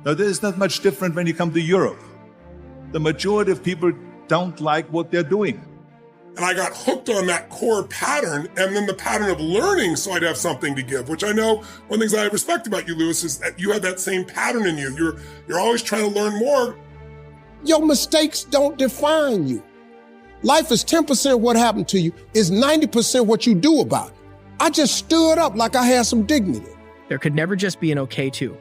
Now, this is not much different when you come to Europe. The majority of people don't like what they're doing. And I got hooked on that core pattern and then the pattern of learning so I'd have something to give, which I know one of the things I respect about you, Lewis, is that you have that same pattern in you. You're always trying to learn more. Your mistakes don't define you. Life is 10% what happened to you, is 90% what you do about it. I just stood up like I had some dignity. There could never just be an okay too.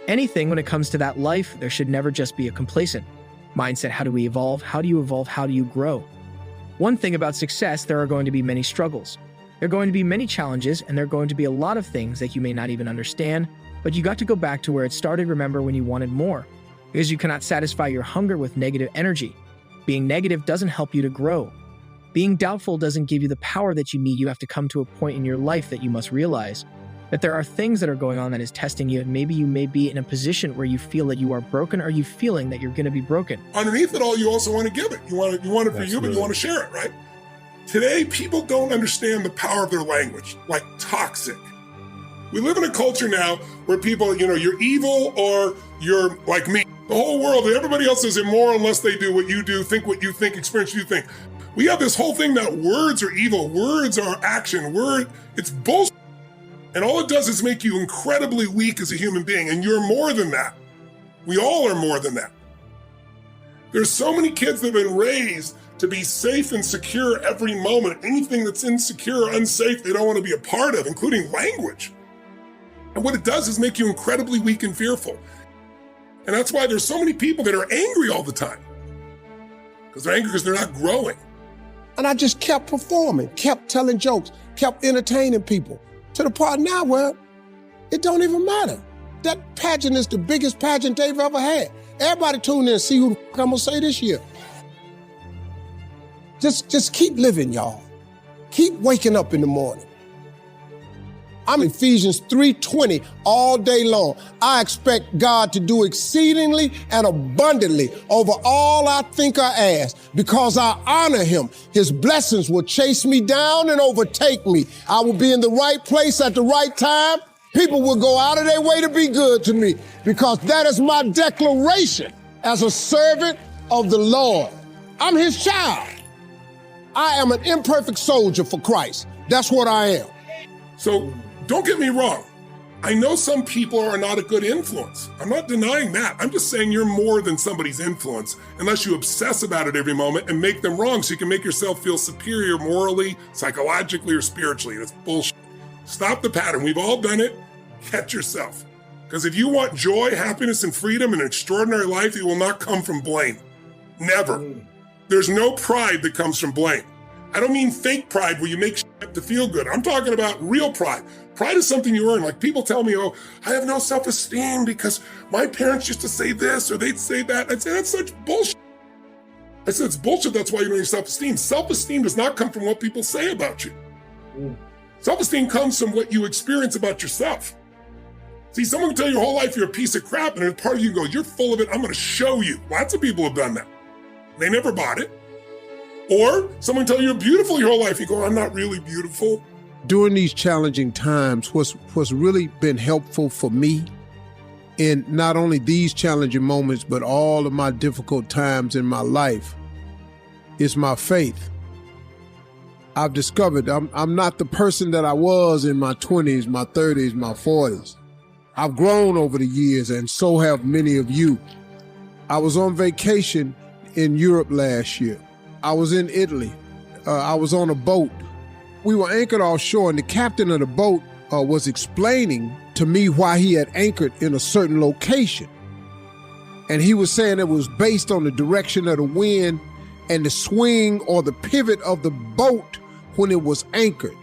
Anything when it comes to that life, there should never just be a complacent mindset. How do we evolve? How do you evolve? How do you grow? One thing about success, there are going to be many struggles. There are going to be many challenges, and there are going to be a lot of things that you may not even understand, but you got to go back to where it started. Remember when you wanted more, because you cannot satisfy your hunger with negative energy. Being negative doesn't help you to grow. Being doubtful doesn't give you the power that you need. You have to come to a point in your life that you must realize that there are things that are going on that is testing you, and maybe you may be in a position where you feel that you are broken, or you feeling that you're going to be broken. Underneath it all, you also want to give it. You want it for you, but you want to share it, right? Today, people don't understand the power of their language, like toxic. We live in a culture now where people, you're evil or you're like me. The whole world, everybody else is immoral unless they do what you do, think what you think, experience what you think. We have this whole thing that words are evil, words are action, it's bullshit. And all it does is make you incredibly weak as a human being, and you're more than that. We all are more than that. There's so many kids that have been raised to be safe and secure every moment. Anything that's insecure or unsafe, they don't want to be a part of, including language. And what it does is make you incredibly weak and fearful. And that's why there's so many people that are angry all the time. Because they're angry because they're not growing. And I just kept performing, kept telling jokes, kept entertaining people. To the part now where it don't even matter. That pageant is the biggest pageant they've ever had. Everybody tune in and see who the fuck I'm gonna say this year. Just keep living, y'all. Keep waking up in the morning. I'm in Ephesians 3:20 all day long. I expect God to do exceedingly and abundantly over all I think or ask. Because I honor him, his blessings will chase me down and overtake me. I will be in the right place at the right time. People will go out of their way to be good to me because that is my declaration as a servant of the Lord. I'm his child. I am an imperfect soldier for Christ. That's what I am. So, don't get me wrong. I know some people are not a good influence. I'm not denying that. I'm just saying you're more than somebody's influence unless you obsess about it every moment and make them wrong so you can make yourself feel superior morally, psychologically, or spiritually. That's bullshit. Stop the pattern. We've all done it. Catch yourself. Because if you want joy, happiness, and freedom and an extraordinary life, it will not come from blame. Never. There's no pride that comes from blame. I don't mean fake pride where you make shit to feel good. I'm talking about real pride. Pride is something you earn. Like people tell me, oh, I have no self-esteem because my parents used to say this or they'd say that. I'd say that's such bullshit. I said, it's bullshit. That's why you don't have self-esteem. Self-esteem does not come from what people say about you. Self-esteem comes from what you experience about yourself. See, someone can tell you your whole life you're a piece of crap, and part of you go, you're full of it. I'm going to show you. Lots of people have done that. They never bought it. Or someone tell you you're beautiful your whole life. You go, I'm not really beautiful. During these challenging times, what's really been helpful for me in not only these challenging moments, but all of my difficult times in my life is my faith. I've discovered I'm not the person that I was in my 20s, my 30s, my 40s. I've grown over the years, and so have many of you. I was on vacation in Europe last year. I was in Italy. I was on a boat. We were anchored offshore, and the captain of the boat was explaining to me why he had anchored in a certain location. And he was saying it was based on the direction of the wind and the swing or the pivot of the boat when it was anchored.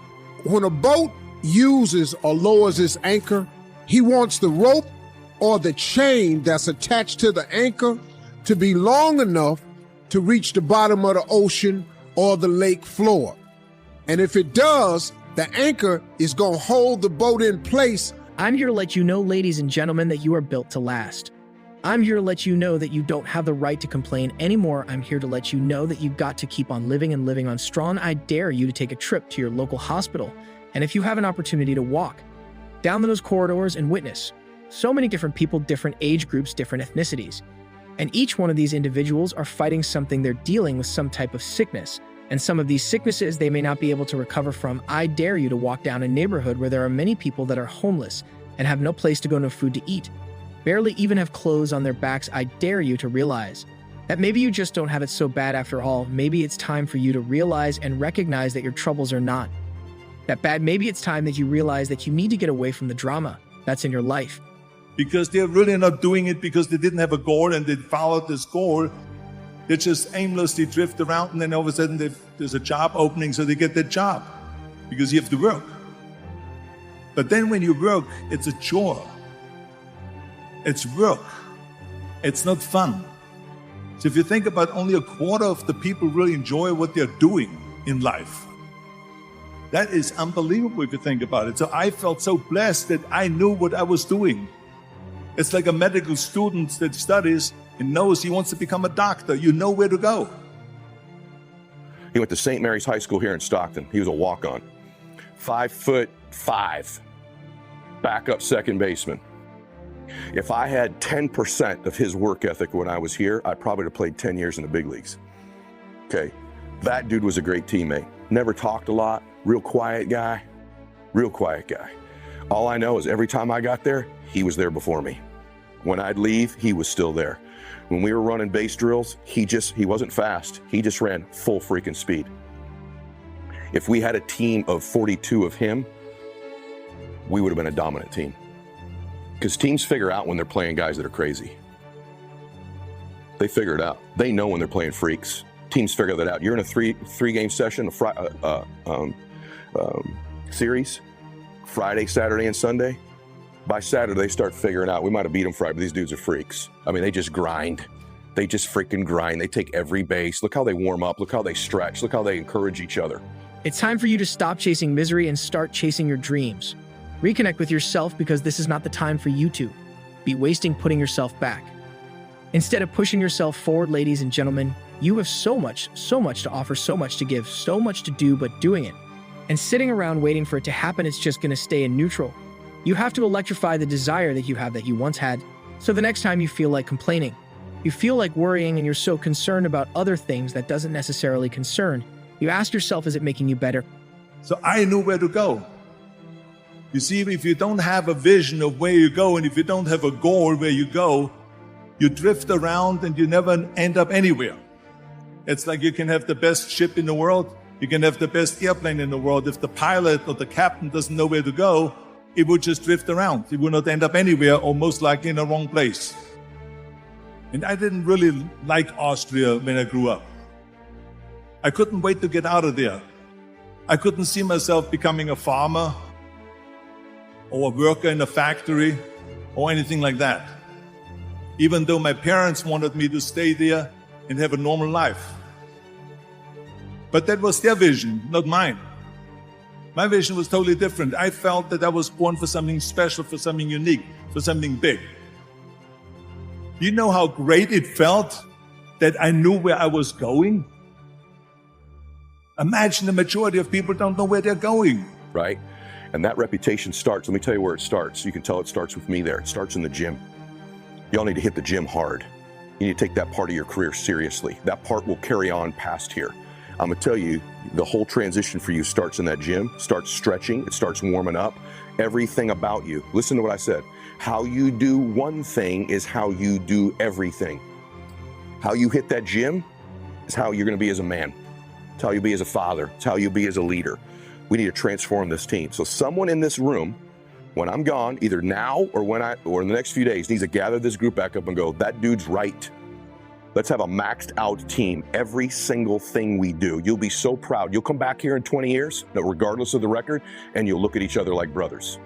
When a boat uses or lowers its anchor, he wants the rope or the chain that's attached to the anchor to be long enough to reach the bottom of the ocean or the lake floor. And if it does, the anchor is going to hold the boat in place. I'm here to let you know, ladies and gentlemen, that you are built to last. I'm here to let you know that you don't have the right to complain anymore. I'm here to let you know that you've got to keep on living and living on strong. I dare you to take a trip to your local hospital. And if you have an opportunity to walk down those corridors and witness So many different people, different age groups, different ethnicities. And each one of these individuals are fighting something. They're dealing with some type of sickness. And some of these sicknesses they may not be able to recover from. I dare you to walk down a neighborhood where there are many people that are homeless and have no place to go, no food to eat, barely even have clothes on their backs. I dare you to realize that maybe you just don't have it so bad after all. Maybe it's time for you to realize and recognize that your troubles are not that bad. Maybe it's time that you realize that you need to get away from the drama that's in your life. Because they're really not doing it because they didn't have a goal and they followed this goal. They just aimlessly drift around, and then all of a sudden there's a job opening, so they get that job because you have to work. But then when you work, it's a chore. It's work. It's not fun. So if you think about only a quarter of the people really enjoy what they're doing in life, that is unbelievable if you think about it. So I felt so blessed that I knew what I was doing. It's like a medical student that studies and knows he wants to become a doctor. You know where to go. He went to St. Mary's High School here in Stockton. He was a walk-on. 5'5", backup second baseman. If I had 10% of his work ethic when I was here, I probably would have played 10 years in the big leagues. Okay, that dude was a great teammate. Never talked a lot, real quiet guy. All I know is every time I got there, he was there before me. When I'd leave, he was still there. When we were running base drills, he wasn't fast. He just ran full freaking speed. If we had a team of 42 of him, we would have been a dominant team. Because teams figure out when they're playing guys that are crazy. They figure it out. They know when they're playing freaks. Teams figure that out. You're in a three-game session, series, Friday, Saturday, and Sunday. By Saturday, they start figuring out, we might have beat them Friday, but these dudes are freaks. I mean, they just grind. They just freaking grind. They take every base. Look how they warm up. Look how they stretch. Look how they encourage each other. It's time for you to stop chasing misery and start chasing your dreams. Reconnect with yourself, because this is not the time for you to be wasting putting yourself back. Instead of pushing yourself forward, ladies and gentlemen, you have so much to offer, so much to give, so much to do, but doing it and sitting around waiting for it to happen, it's just going to stay in neutral. You have to electrify the desire that you have, that you once had. So the next time you feel like complaining, you feel like worrying, and you're so concerned about other things that doesn't necessarily concern, you ask yourself, is it making you better? So I knew where to go. You see, if you don't have a vision of where you go, and if you don't have a goal where you go, you drift around and you never end up anywhere. It's like you can have the best ship in the world, you can have the best airplane in the world. If the pilot or the captain doesn't know where to go, it would just drift around. It would not end up anywhere, or most likely in the wrong place. And I didn't really like Austria when I grew up. I couldn't wait to get out of there. I couldn't see myself becoming a farmer or a worker in a factory or anything like that. Even though my parents wanted me to stay there and have a normal life. But that was their vision, not mine. My vision was totally different. I felt that I was born for something special, for something unique, for something big. You know how great it felt that I knew where I was going? Imagine the majority of people don't know where they're going. Right? And that reputation starts, let me tell you where it starts. You can tell it starts with me there. It starts in the gym. Y'all need to hit the gym hard. You need to take that part of your career seriously. That part will carry on past here. I'm gonna tell you, the whole transition for you starts in that gym, starts stretching, it starts warming up. Everything about you, listen to what I said. How you do one thing is how you do everything. How you hit that gym is how you're gonna be as a man. It's how you be as a father. It's how you be as a leader. We need to transform this team. So someone in this room, when I'm gone, either now or in the next few days, needs to gather this group back up and go, that dude's right. Let's have a maxed out team, every single thing we do. You'll be so proud. You'll come back here in 20 years, regardless of the record, and you'll look at each other like brothers.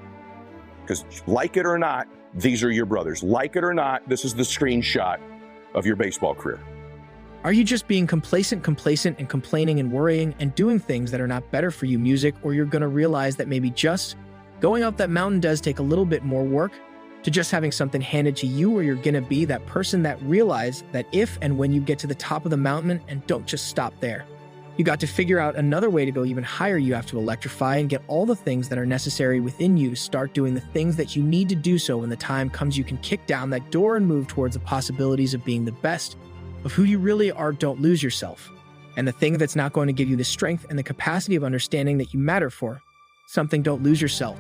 Because like it or not, these are your brothers. Like it or not, this is the screenshot of your baseball career. Are you just being complacent and complaining and worrying and doing things that are not better for you, music, or you're gonna realize that maybe just going up that mountain does take a little bit more work to just having something handed to you, or you're gonna be that person that realizes that if and when you get to the top of the mountain, and don't just stop there. You got to figure out another way to go even higher. You have to electrify and get all the things that are necessary within you to start doing the things that you need to do, so when the time comes, you can kick down that door and move towards the possibilities of being the best of who you really are. Don't lose yourself. And the thing that's not going to give you the strength and the capacity of understanding that you matter for something, don't lose yourself.